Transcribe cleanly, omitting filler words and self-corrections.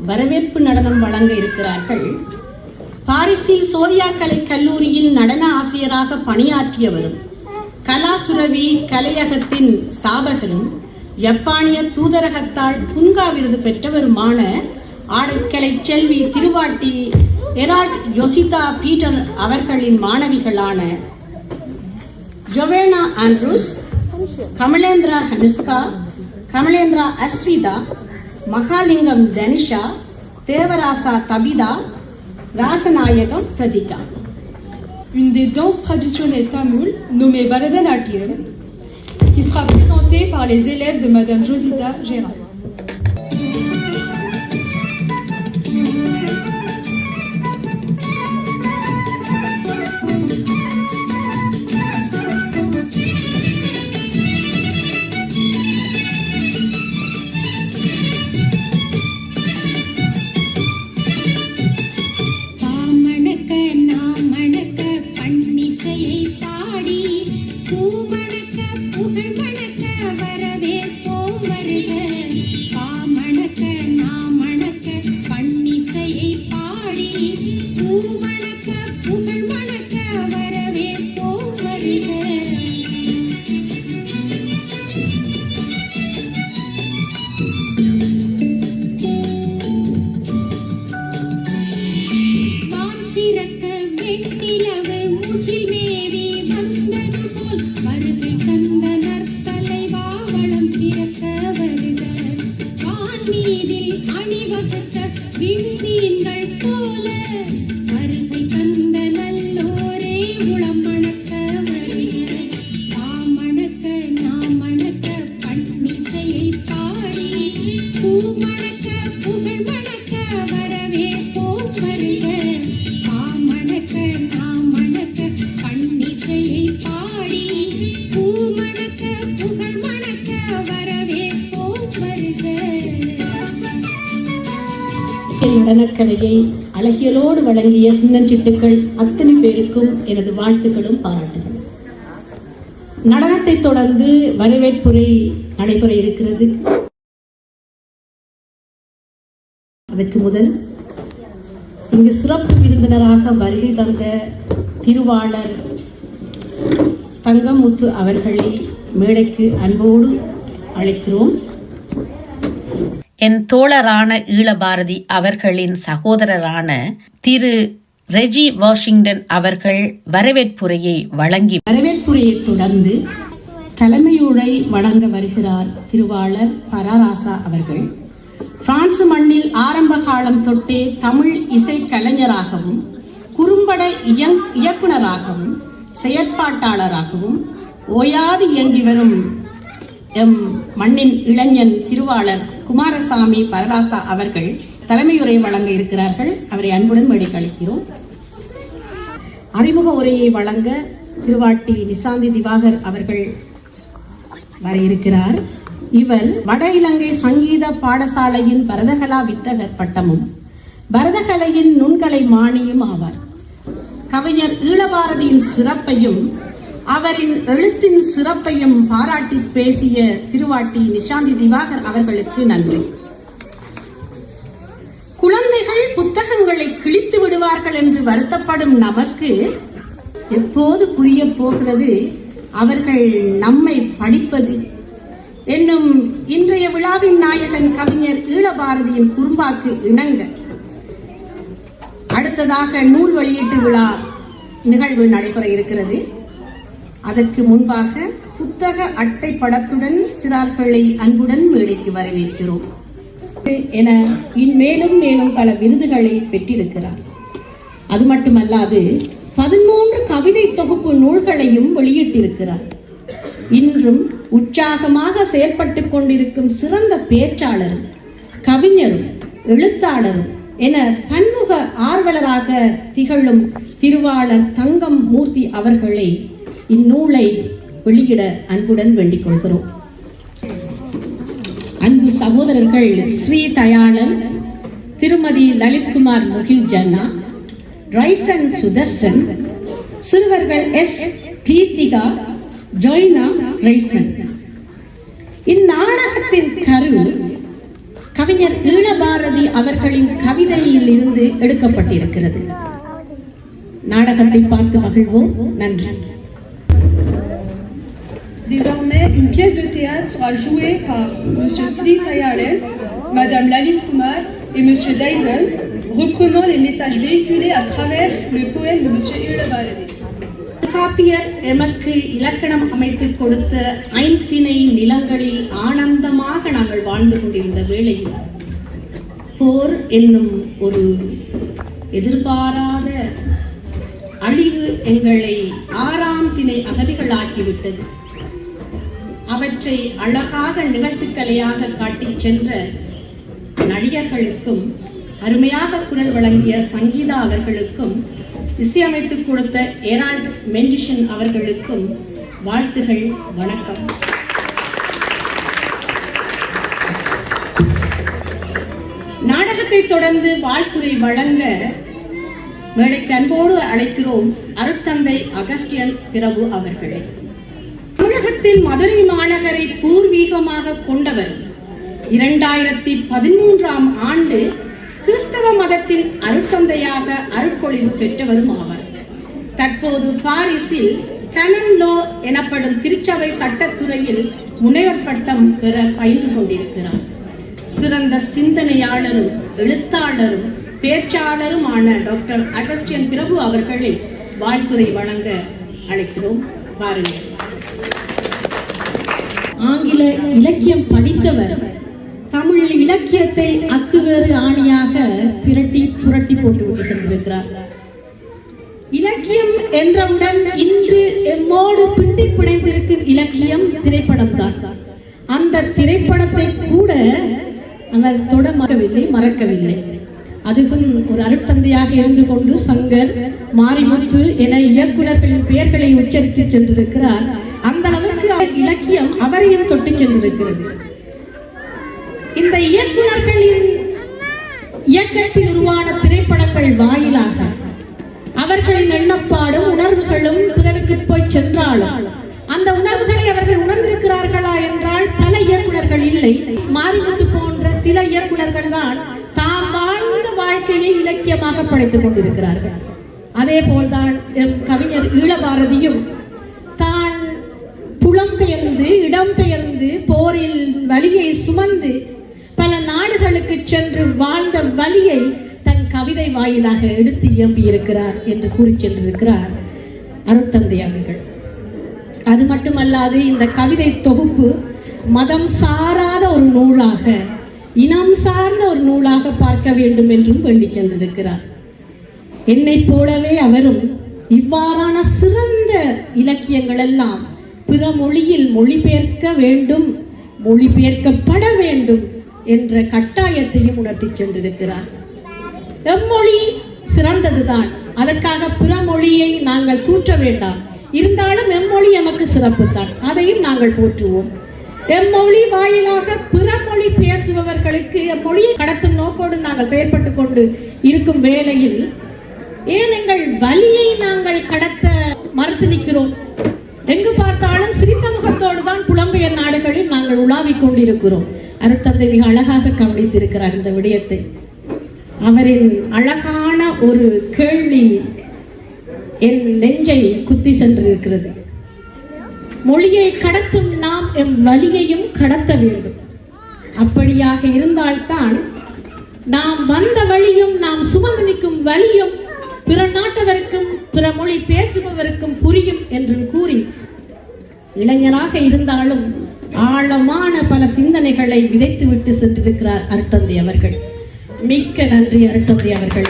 வரவேற்பு நடனம் வழங்க இருக்கிறார்கள். பாரிஸில் சோவியா கலை கல்லூரியில் நடன ஆசிரியராக பணியாற்றியவரும் கலாசுரவி கலையகத்தின் ஸ்தாபகரும் ஜப்பானிய தூதரகத்தால் துன்கா விருது பெற்றவருமான ஆடற்கலை செல்வி திருவாட்டி எரால்ட் யோசிதா பீட்டர் அவர்களின் மாணவிகளான Jovena Andrews, Kamalendra Hanuska, Kamalendra Aswitha, Mahalingam Tanisha, Devarasa Tabitha, Rasanayagam Prathika. Une des danses traditionnelles tamoules nommée Bharatanatyam qui sera présentée par les élèves de Madame Josita Gérard. நடனக்கலையை அழகியலோடு வழங்கிய சின்னஞ்சிட்டுக்கள் அத்தனை பேருக்கும் எனது வாழ்த்துக்களும் பாராட்டுகள். நடனத்தை தொடர்ந்து வரவேற்புரை நடைபெற இருக்கிறது. அதற்கு முதல் இங்கு சிறப்பு விருந்தினராக வருகை தந்த திருவாளர் தங்கமுத்து அவர்களை மேடைக்கு அன்போடு அழைக்கிறோம். என் தோழரான ஈழபாரதி அவர்களின் சகோதரரான திரு ரெஜி வாஷிங்டன் அவர்கள் வரவேற்புரையை வழங்கி வரவேற்புரையை தொடர்ந்து தலைமையுரை வழங்க வருகிறார் திருவாளர் பராராசா அவர்கள். பிரான்சு மண்ணில் ஆரம்ப காலம் தொட்டே தமிழ் இசை கலைஞராகவும் குறும்பட இயக்குனராகவும் செயற்பாட்டாளராகவும் ஓயாது இயங்கி வரும் எம் மண்ணின் இளைஞன் திருவாளர் குமாரசாமி பரராசா அவர்கள் தலைமையுரை வழங்க இருக்கிறார்கள். அவரை அன்புடன் மேடைக்கு அழைக்கிறோம். அறிமுக உரையை வழங்க திருவாட்டி நிசாந்தி திவாகர் அவர்கள் வர இருக்கிறார். இவர் வட இலங்கை சங்கீத பாடசாலையின் பரதகலா வித்தகர் பட்டமும் பரதகலையின் நுண்கலை மாணியும் ஆவார். கவிஞர் ஈழபாரதியின் சிறப்பையும் அவரின் எழுத்தின் சிறப்பையும் பாராட்டி பேசிய திருவாட்டி நிசாந்தி திவாகர் அவர்களுக்கு நன்றி. குழந்தைகள் புத்தகங்களை கிழித்து விடுவார்கள் என்று வருத்தப்படும் நமக்கு எப்போது புரிய போகிறது அவர்கள் நம்மை படிப்பது என்னும் இன்றைய விழாவின் நாயகன் கவிஞர் ஈழபாரதியின் குறும்பாக்கு இணங்க அடுத்ததாக நூல் வெளியீட்டு விழா நிகழ்வு நடைபெற இருக்கிறது. அதற்கு முன்பாக புத்தக அட்டை படத்துடன் சிறார்களை அன்புடன் மேடைக்கு வரவேற்கிறோம் என மேலும் மேலும் பல விருதுகளை பெற்றிருக்கிறார். அது மட்டுமல்லாது 13 கவிதை தொகுப்பு நூல்களையும் வெளியிட்டிருக்கிறார். இன்றும் உற்சாகமாக செயல்பட்டுக் கொண்டிருக்கும் சிறந்த பேச்சாளரும் கவிஞரும் எழுத்தாளரும் என பன்முக ஆர்வலராக திகழும் திருவாளர் தங்கம் மூர்த்தி அவர்களை இந்நூலை வெளியிட அன்புடன் வேண்டிக் கொள்கிறோம். அன்பு சகோதரர்கள் ஸ்ரீ தயாளன், திருமதி லலித்குமார் முகில் ஜன்னா, ரைசன் சுதர்சன், சிறுவர்கள் எஸ் பிரீத்திகா, ஜொய்னா ரைசன். இந்நாடகத்தின் கரு கவிஞர் ஈழபாரதி ஈழபாரதி அவர்களின் கவிதையில் இருந்து எடுக்கப்பட்டிருக்கிறது. நாடகத்தை பார்த்து மகிழ்வோம். நன்றி. Désormais, une pièce de théâtre sera jouée par M. Sri Tayalen, Mme Lalit Kumar et M. Dyson, reprenant les messages véhiculés à travers le poème de M. Iyalabaradi. Copier எமக்கு இலக்கணம் அமைத்து கொடுத்த ஐந்திணை நிலங்களில் ஆனந்தமாக நாங்கள் வாழ்ந்து கொண்டிருந்த வேளையில் போர் என்னும் ஒரு எதிர்பாராத அழிவு எங்களை 6ஆம் திணை அகதிகளாக்கிவிட்டது. அவற்றை அழகாக நிகழ்த்துக்கலையாக காட்டிச் சென்ற நடிகர்களுக்கும் அருமையாக குரல் வழங்கிய சங்கீதா அவர்களுக்கும் இசையமைத்துக் கொடுத்த ஏரால்ட் மெண்டிஷன் அவர்களுக்கும் வாழ்த்துகள், வணக்கம். நாடகத்தை தொடர்ந்து வாழ்த்துரை வழங்க மேடைக்கு அன்போடு அழைக்கிறோம் அருட்தந்தை அகஸ்டியன் பிரபு அவர்களை. தமிழகத்தில் மதுரை மாநகரை பூர்வீகமாக கொண்டவர். 2013ஆம் ஆண்டு கிறிஸ்தவ மதத்தின் அருட்தந்தையாக அருட்பொழிவு பெற்றவரும் ஆவார். தற்போது பாரிஸில் கனன் லோ எனப்படும் திருச்சபை சட்டத்துறையில் முனைவர் பட்டம் பெற பயின்று கொண்டிருக்கிறார். சிறந்த சிந்தனையாளரும் எழுத்தாளரும் பேச்சாளருமான டாக்டர் அகஸ்டியன் பிரபு அவர்களை வாழ்த்துரை வழங்க அழைக்கிறோம். பாருங்கள். ஆங்கில இலக்கியம் படித்தவர் தமிழ் இலக்கியத்தை அக்குவேறு ஆணியாக புரட்டி போட்டு சென்றிருக்கிறார். இலக்கியம் என்றவுடன் இன்று எம்மோடு பிண்டி பிணைந்திருக்கும் இலக்கியம் திரைப்படம் தான். அந்த திரைப்படத்தை கூட அவர் தொட மறக்கவில்லை. அதுவும் ஒரு அருட்தந்தையாக இருந்து கொண்டு சங்கர், மாரிமுத்து என இயக்குநர்களின் பெயர்களை உச்சரித்து சென்றிருக்கிறார். அந்த அளவுக்கு இலக்கியம் அவரையும் தொட்டு சென்றிருக்கிறது. இந்த இயக்குநர்களின் இயக்கத்தில் உருவான திரைப்படங்கள் வாயிலாக அவர்களின் எண்ணப்பாடும் உணர்வுகளும் பிறருக்கு போய் சென்றாலும் அந்த உணர்வுகளை அவர்கள் உணர்ந்திருக்கிறார்களா என்றால் பல இயக்குநர்கள் இல்லை. மாரிமுத்து போன்ற சில இயக்குநர்கள் தான் தாம் வாழ்ந்த வாழ்க்கையை இலக்கியமாக படைத்துக் கொண்டிருக்கிறார்கள். அதே போல்தான் கவிஞர் ஈழபாரதியும் தான் புலம்பெயர்ந்து இடம்பெயர்ந்து போரில் வலியை சுமந்து பல நாடுகளுக்கு சென்று வாழ்ந்த வலியை தன் கவிதை வாயிலாக எடுத்து இயம்பி இருக்கிறார் என்று கூறி சென்றிருக்கிறார் அருட்தந்தை அவர்கள். அது மட்டுமல்லாது இந்த கவிதை தொகுப்பு மதம் சாராத ஒரு நூலாக, இனம் சார்ந்த ஒரு நூலாக பார்க்க வேண்டும் என்றும் வேண்டி சென்றிருக்கிறார். என்னை போலவே அவரும் இவ்வாறான சிறந்த இலக்கியங்கள் எல்லாம் பிற மொழியில் மொழிபெயர்க்க வேண்டும், மொழிபெயர்க்கப்பட வேண்டும் என்ற கட்டாயத்தையும் உணர்த்தி சென்றிருக்கிறார். எம்மொழி சிறந்ததுதான், அதற்காக பிற மொழியை நாங்கள் தூற்ற வேண்டாம். இருந்தாலும் எம்மொழி எமக்கு சிறப்பு தான், அதையும் நாங்கள் போற்றுவோம். எம்மொழி வாயிலாக பிற மொழி பேசுபவர்களுக்கு எம்மொழியை கடத்தும் நோக்கோடு நாங்கள் செயற்பட்டு கொண்டு இருக்கும் வேளையில் ஏன் எங்கள் வலியை நாங்கள் கடத்த மறுத்து நிற்கிறோம்? எங்கு பார்த்தாலும் சிரித்த முகத்தோடு தான் புலம்பெயர் நாடுகளில் நாங்கள் உலாவிக் கொண்டிருக்கிறோம். அருட்தந்தை மிக அழகாக கவனித்திருக்கிறார் இந்த விடயத்தை. அவரின் அழகான ஒரு கேள்வி என் நெஞ்சை குத்தி சென்றிருக்கிறது. மொழியை கடத்தும் நாம் எம் வலியையும் கடத்த வேண்டும். அப்படியாக இருந்தால்தான் நாம் வந்த வழியும் நாம் சுமந்து நிற்கும் வலியும் பிற நாட்டவருக்கும் பிற மொழி பேசுபவருக்கும் புரியும் என்று கூறி இளைஞராக இருந்தாலும் ஆழமான பல சிந்தனைகளை விதைத்து விட்டு சென்றிருக்கிறார் அருட்தந்தை அவர்கள். மிக்க நன்றி அருட்தந்தை அவர்கள்.